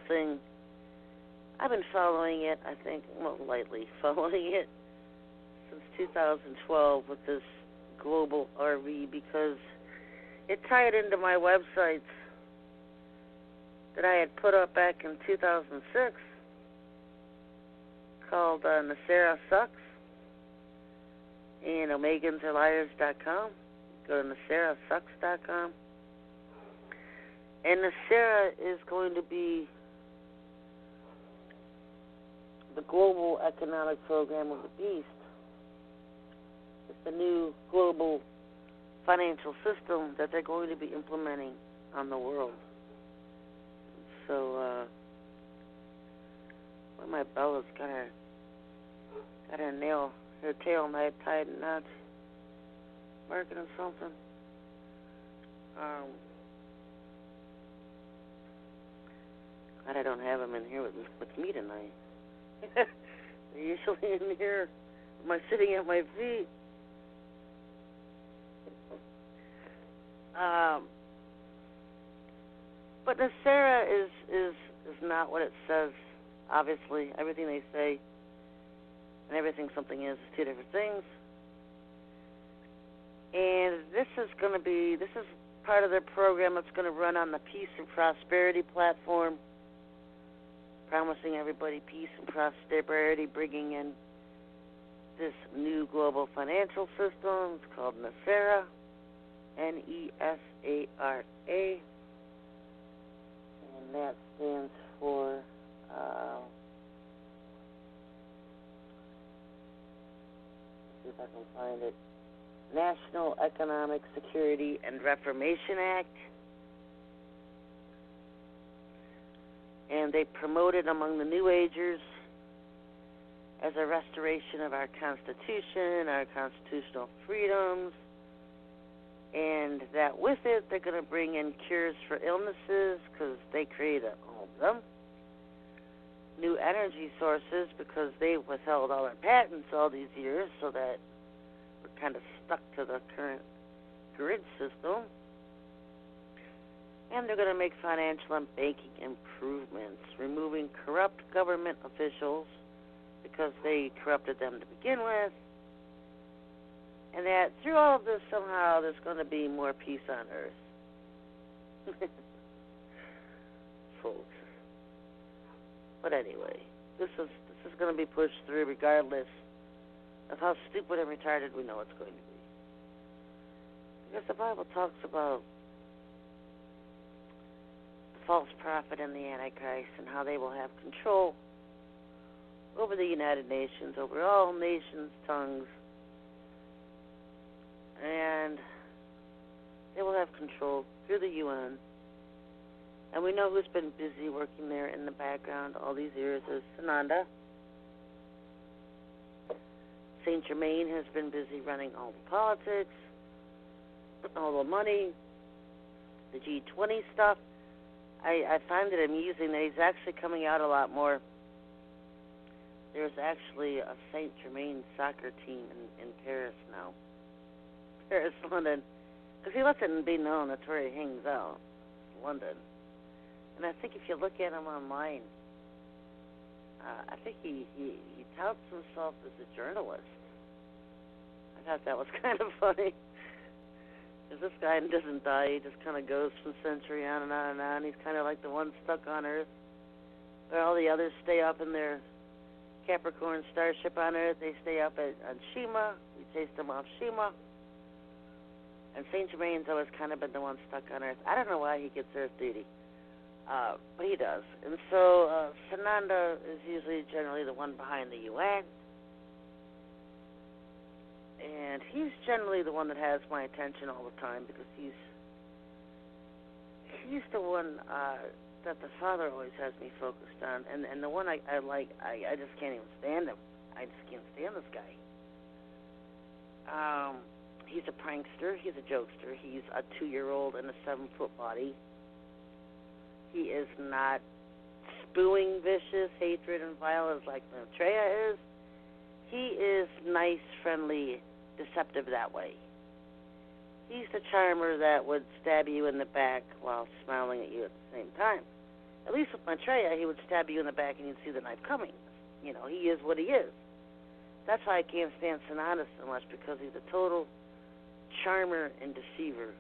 thing. I've been following it, I think, well, lightly following it since 2012 with this global RV because it tied into my websites that I had put up back in 2006 called Nasara Sucks and OmegansAreLiars.com. Go to NasaraSucks.com. And Nasara is going to be the global economic program of the beast. It's the new global financial system that they're going to be implementing on the world. So, well, my Bella's got her nail, her tail knife tied in knots, marking or something. Glad I don't have him in here with me tonight. They're usually in here, sitting at my feet. But Nasara is not what it says. Obviously, everything they say and everything something is two different things. And this is part of their program that's going to run on the Peace and Prosperity platform, promising everybody peace and prosperity, bringing in this new global financial system. It's called Nasara, Nesara, and that stands for see if I can find it, National Economic Security and Reformation Act. And they promote it among the New Agers as a restoration of our Constitution, our constitutional freedoms, and that with it they're going to bring in cures for illnesses because they created all of them, new energy sources because they withheld all our patents all these years so that we're kind of stuck to the current grid system. And they're going to make financial and banking improvements, removing corrupt government officials because they corrupted them to begin with. And that through all of this, somehow, there's going to be more peace on Earth. Folks. But anyway, this is going to be pushed through regardless of how stupid and retarded we know it's going to be. Because the Bible talks about the false prophet and the Antichrist and how they will have control over the United Nations, over all nations' tongues, and they will have control through the UN. And we know who's been busy working there in the background all these years is Sananda. Saint Germain has been busy running all the politics, all the money, the G20 stuff. I find it amusing that he's actually coming out a lot more. There's actually a Saint Germain soccer team in Paris now. Paris, London. Because he lets it be known that's where he hangs out, London. And I think if you look at him online, I think he touts himself as a journalist. I thought that was kind of funny. Because this guy doesn't die. He just kind of goes from century on and on and on. He's kind of like the one stuck on Earth, where all the others stay up in their Capricorn starship on Earth. They stay up on Shima. We chase them off Shima. And Saint Germain's always kind of been the one stuck on Earth. I don't know why he gets Earth duty, but he does. And so Sananda is usually generally the one behind the UN. And he's generally the one that has my attention all the time because he's the one that the Father always has me focused on. And the one I like, I just can't even stand him. I just can't stand this guy. He's a prankster. He's a jokester. He's a 2-year-old in a 7-foot body. He is not spewing vicious hatred and violence like Maitreya is. He is nice, friendly, deceptive that way. He's the charmer that would stab you in the back while smiling at you at the same time. At least with Maitreya, he would stab you in the back and you'd see the knife coming. You know, he is what he is. That's why I can't stand Sananda so much, because he's a total charmer and deceiver.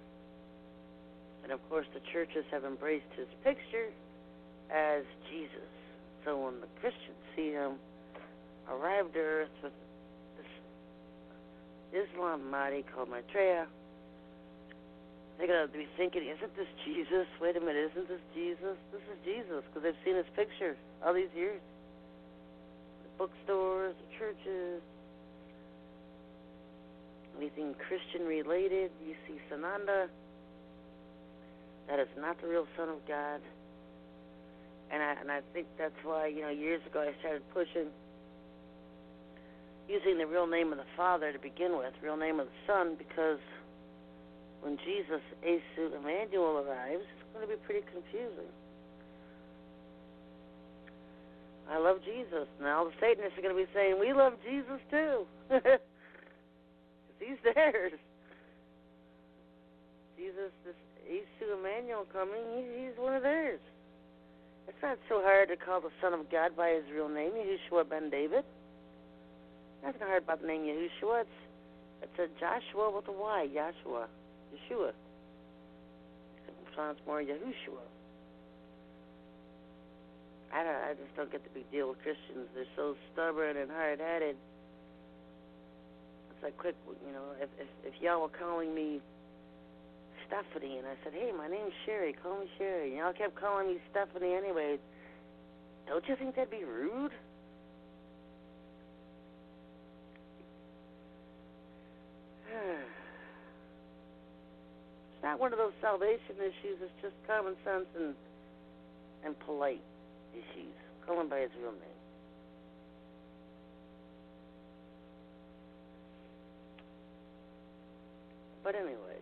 And of course, the churches have embraced his picture as Jesus. So when the Christians see him arrive to earth with this Islam Mahdi called Maitreya, they're going to be thinking, isn't this Jesus? Wait a minute, isn't this Jesus? This is Jesus, because they've seen his picture all these years. The bookstores, the churches, anything Christian-related, you see Sananda. That is not the real Son of God. And I think that's why, years ago I started pushing using the real name of the Father to begin with, real name of the Son, because when Jesus, Asu Emmanuel, arrives, it's going to be pretty confusing. I love Jesus. Now the Satanists are going to be saying, we love Jesus too. Because he's theirs. Jesus, this Asu Emmanuel coming, he's one of theirs. It's not so hard to call the Son of God by his real name, Yahushua ben David. Nothing hard about the name Yahushua. It's a Joshua with a Y, Yeshua. Yeshua. It sounds more Yahushua. I just don't get the big deal with Christians. They're so stubborn and hard-headed. It's like, quick, if y'all were calling me Stephanie, and I said, hey, my name's Sherry, call me Sherry. Y'all kept calling me Stephanie anyway. Don't you think that'd be rude? It's not one of those salvation issues. It's just common sense and polite issues. Call him by his real name. But anyway,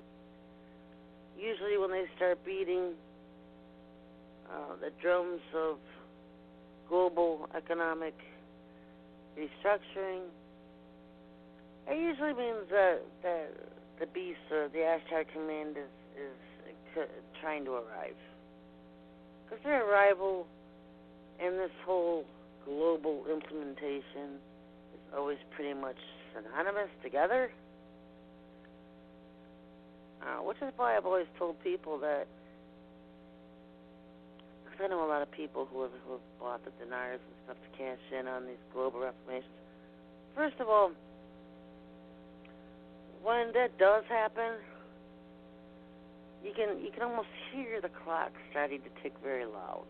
usually when they start beating the drums of global economic restructuring, it usually means that the beast or the Ashtar command is trying to arrive. Because their arrival in this whole global implementation is always pretty much synonymous together. Which is why I've always told people that, because I know a lot of people who have bought the dinars and stuff to cash in on these global reformations. First of all, when that does happen, you can almost hear the clock starting to tick very loud.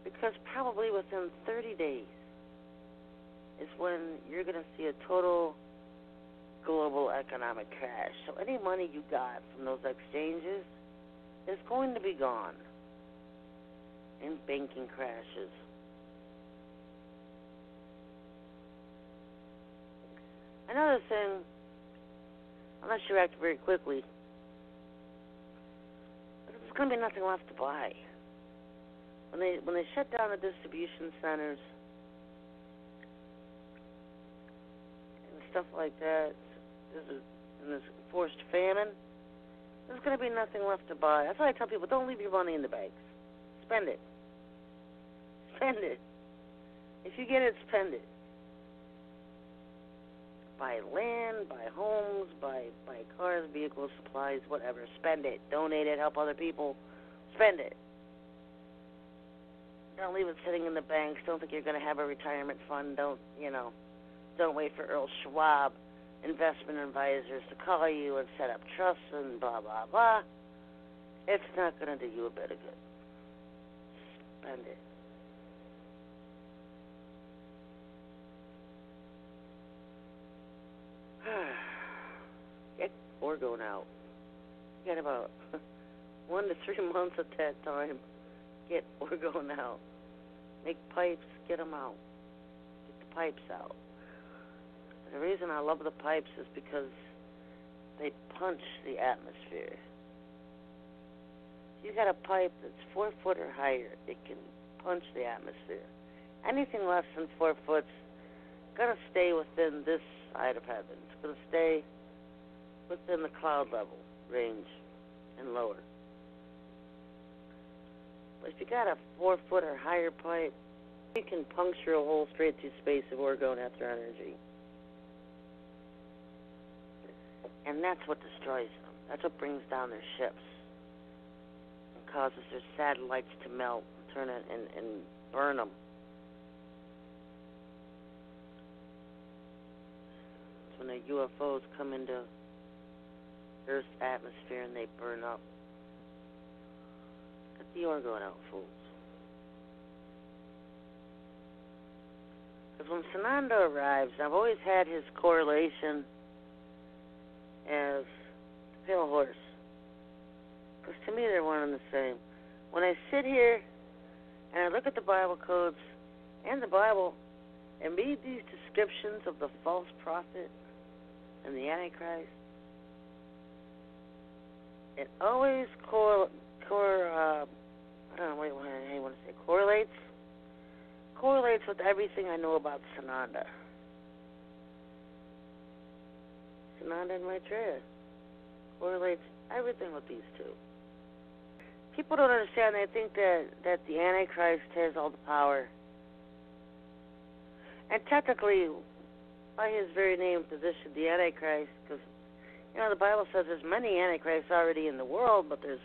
Because probably within 30 days is when you're going to see a total global economic crash. So any money you got from those exchanges is going to be gone in banking crashes. Another thing, unless you act very quickly, there's going to be nothing left to buy. When they shut down the distribution centers and stuff like that, in this forced famine, there's going to be nothing left to buy. That's why I tell people, don't leave your money in the banks. Spend it. Spend it. If you get it, spend it. Buy land, buy homes, buy cars, vehicles, supplies, whatever. Spend it. Donate it. Help other people. Spend it. Don't leave it sitting in the banks. Don't think you're going to have a retirement fund. Don't wait for Earl Schwab investment advisors to call you and set up trusts and blah, blah, blah. It's not going to do you a bit of good. Spend it. Get Orgo out. You got about 1 to 3 months at that time. Get Orgo out. Make pipes, get them out. Get the pipes out. The reason I love the pipes is because they punch the atmosphere. If you got a pipe that's 4 foot or higher, it can punch the atmosphere. Anything less than 4 foot's gonna stay within this side of heaven. It's gonna stay within the cloud level range and lower. If you got a 4-foot or higher pipe, you can puncture a hole straight through space if we're going after energy. And that's what destroys them. That's what brings down their ships and causes their satellites to melt, turn it, and burn them. It's when the UFOs come into Earth's atmosphere and they burn up. But you are going out, fools. Because when Sananda arrives, I've always had his correlation as the pale horse. Because to me, they're one and the same. When I sit here and I look at the Bible codes and the Bible and read these descriptions of the false prophet and the Antichrist, it always correlates with everything I know about Sananda. Sananda and Maitreya correlates everything with these two. People don't understand. They think that the Antichrist has all the power. And technically, by his very name, positioned the Antichrist, because, the Bible says there's many Antichrists already in the world, but there's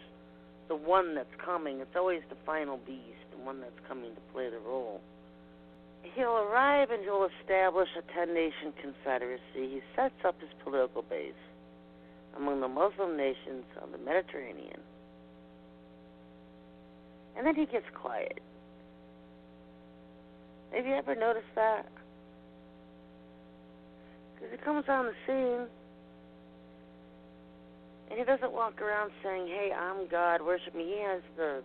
the one that's coming. It's always the final beast, the one that's coming to play the role. He'll arrive and he'll establish a 10-nation confederacy. He sets up his political base among the Muslim nations of the Mediterranean. And then he gets quiet. Have you ever noticed that? Because he comes on the scene and he doesn't walk around saying, hey, I'm God, worship me. He has the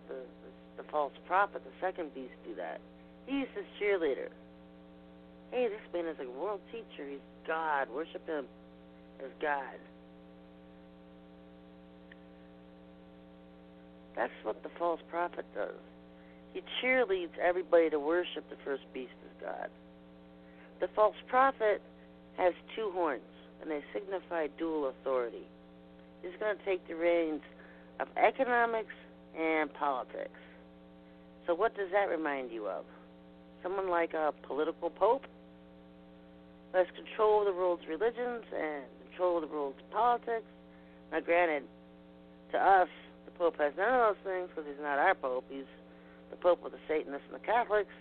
false prophet, the second beast, do that. He's his cheerleader. Hey, this man is a world teacher. He's God. Worship him as God. That's what the false prophet does. He cheerleads everybody to worship the first beast as God. The false prophet has two horns, and they signify dual authority. He's going to take the reins of economics and politics. So what does that remind you of? Someone like a political pope who has control of the world's religions and control of the world's politics. Now, granted, to us, the pope has none of those things because he's not our pope. He's the pope of the Satanists and the Catholics.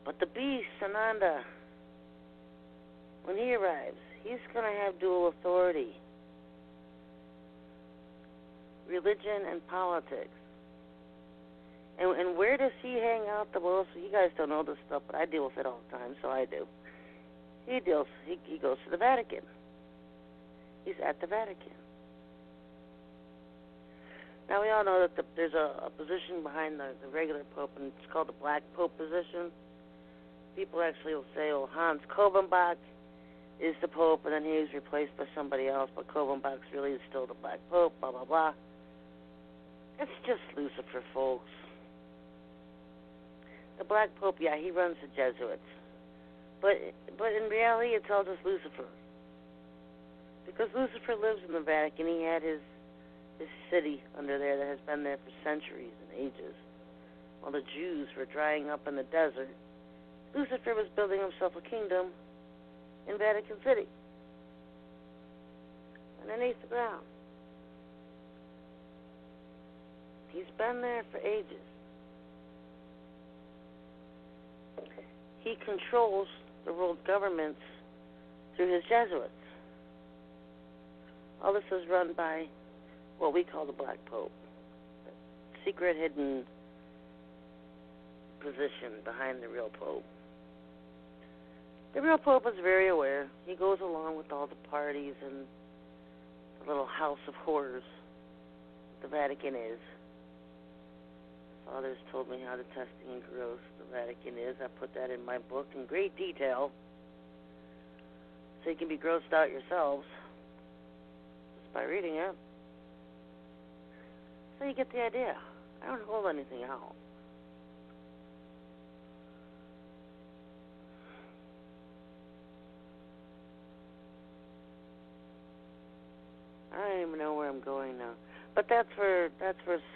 But the beast, Sananda, when he arrives, he's going to have dual authority. Religion and politics. And where does he hang out the most? You guys don't know this stuff, but I deal with it all the time, so I do. He goes to the Vatican. He's at the Vatican. Now, we all know that there's a position behind the regular pope, and it's called the Black Pope position. People actually will say, Hans Kobenbach is the pope, and then he was replaced by somebody else, but Kobenbach's really still the Black Pope, blah, blah, blah. It's just Lucifer, folks. The Black Pope, yeah, he runs the Jesuits. But in reality, it's all just Lucifer. Because Lucifer lives in the Vatican. He had his city under there that has been there for centuries and ages. While the Jews were drying up in the desert, Lucifer was building himself a kingdom in Vatican City, underneath the ground. He's been there for ages. He controls the world governments through his Jesuits. All this is run by what we call the Black Pope, secret hidden position behind the real Pope. The real Pope is very aware. He goes along with all the parties and the little house of horrors the Vatican is. Fathers told me how detesting and gross the Vatican is. I put that in my book in great detail so you can be grossed out yourselves just by reading it. So you get the idea. I don't hold anything out. I don't even know where I'm going now. But that's where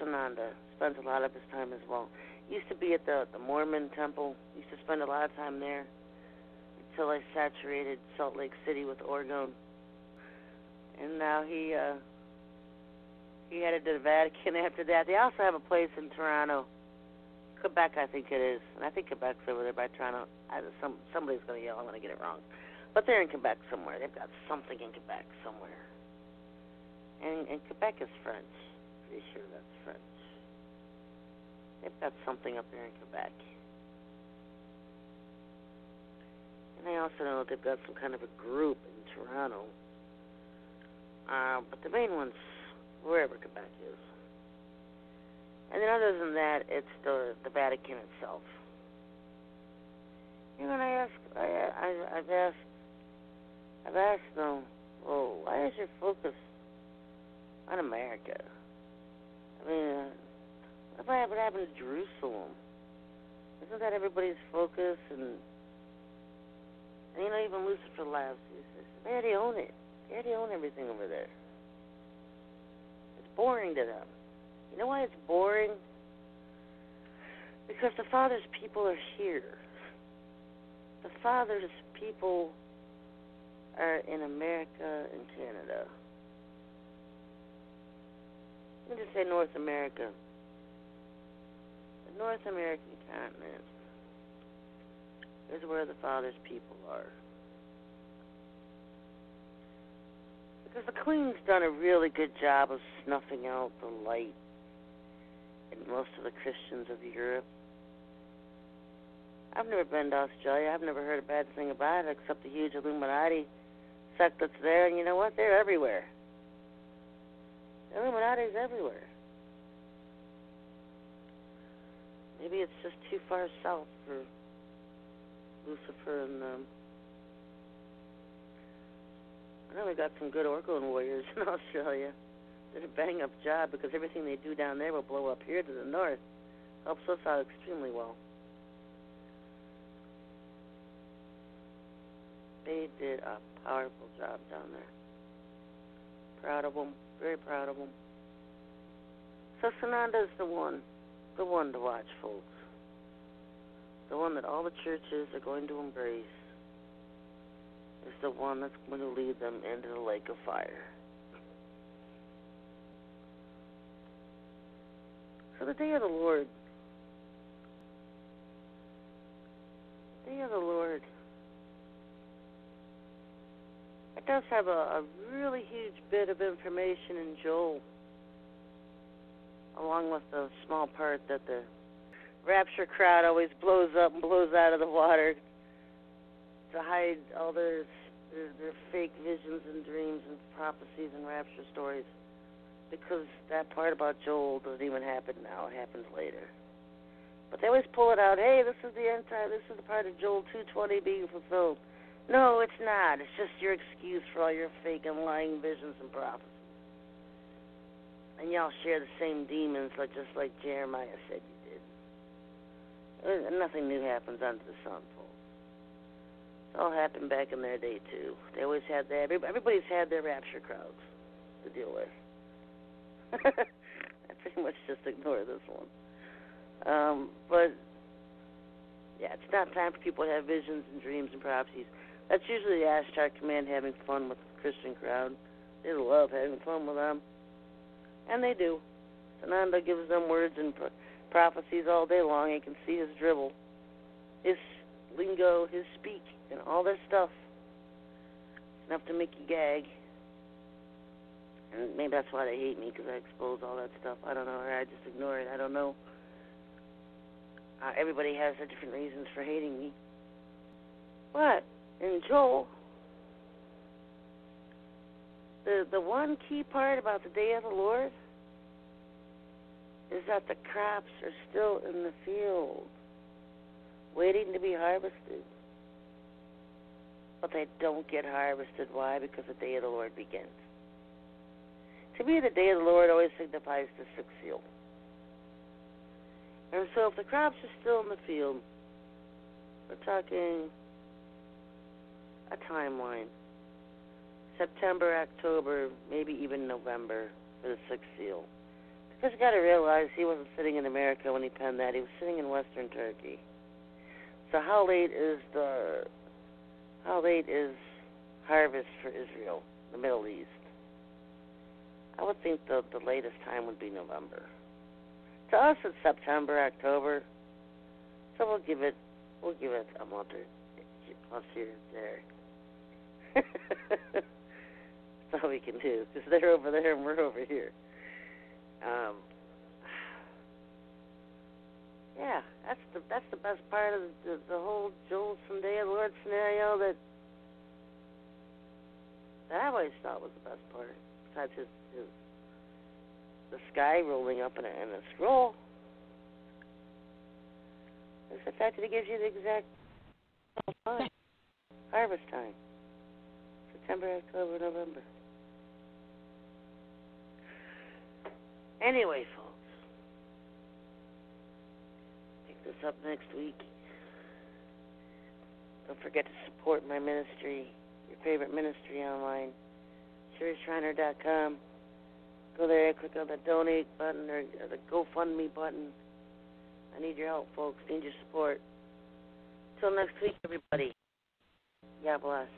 Sananda spends a lot of his time as well. He used to be at the Mormon temple. He used to spend a lot of time there until I saturated Salt Lake City with Oregon. And now he headed to the Vatican after that. They also have a place in Toronto, Quebec, I think it is. And I think Quebec's over there by Toronto. Somebody's going to yell. I'm going to get it wrong. But they're in Quebec somewhere. They've got something in Quebec somewhere. And Quebec is French. Pretty sure that's French. They've got something up there in Quebec. And I also know that they've got some kind of a group in Toronto. But the main one's wherever Quebec is. And then other than that, it's the Vatican itself. You know, and I've asked them, well, why is your focus on America? I mean, what happened to Jerusalem? Isn't that everybody's focus? And you know, even Lucifer laughs. He says, they already own it. They already own everything over there. It's boring to them. You know why it's boring? Because the Father's people are here. The Father's people are in America and Canada. Let me just say North America. The North American continent is where the Father's people are. Because the Queen's done a really good job of snuffing out the light in most of the Christians of Europe. I've never been to Australia. I've never heard a bad thing about it except the huge Illuminati sect that's there. And you know what? They're everywhere. The Illuminati's everywhere. Maybe it's just too far south for Lucifer and I know we got some good Orgoan warriors in Australia. Did a bang-up job because everything they do down there will blow up here to the north. Helps us out extremely well. They did a powerful job down there. Proud of them. Very proud of them. So Sananda's the one to watch, folks. The one that all the churches are going to embrace is the one that's going to lead them into the lake of fire. So the day of the Lord. Day of the Lord. It does have a really huge bit of information in Joel, along with the small part that the rapture crowd always blows up and blows out of the water to hide all their fake visions and dreams and prophecies and rapture stories, because that part about Joel doesn't even happen now. It happens later. But they always pull it out. Hey, this is the end time. This is the part of Joel 2:20 being fulfilled. No, it's not. It's just your excuse for all your fake and lying visions and prophecies. And y'all share the same demons, just like Jeremiah said you did. Nothing new happens under the sun, folks. It all happened back in their day, too. They always had that. Everybody's had their rapture crowds to deal with. I pretty much just ignore this one. But, yeah, it's not time for people to have visions and dreams and prophecies. That's usually the Ashtar command, having fun with the Christian crowd. They love having fun with them. And they do. Sananda gives them words and prophecies all day long. You can see his dribble, his lingo, his speak, and all their stuff. It's enough to make you gag. And maybe that's why they hate me, because I expose all that stuff. I don't know, or I just ignore it. I don't know. Everybody has their different reasons for hating me. But in Joel, the one key part about the day of the Lord is that the crops are still in the field, waiting to be harvested. But they don't get harvested. Why? Because the day of the Lord begins. To me, the day of the Lord always signifies the sixth seal. And so if the crops are still in the field, we're talking a timeline. September, October, maybe even November, for the sixth seal. Because you got to realize he wasn't sitting in America when he penned that. He was sitting in Western Turkey. So how late is harvest for Israel, the Middle East? I would think the latest time would be November. To us, it's September, October. So we'll give it a month or plus here there. That's all we can do, because they're over there and we're over here. Yeah, that's the best part of the whole Joel Sunday of the Lord scenario that I always thought was the best part. Besides the sky rolling up in a scroll. It's the fact that it gives you the exact time, harvest time. September, October, November. Anyway, folks, pick this up next week. Don't forget to support my ministry, your favorite ministry online, SherryShriner.com. Go there, click on the donate button or the GoFundMe button. I need your help, folks. Need your support. Till next week, everybody. God bless.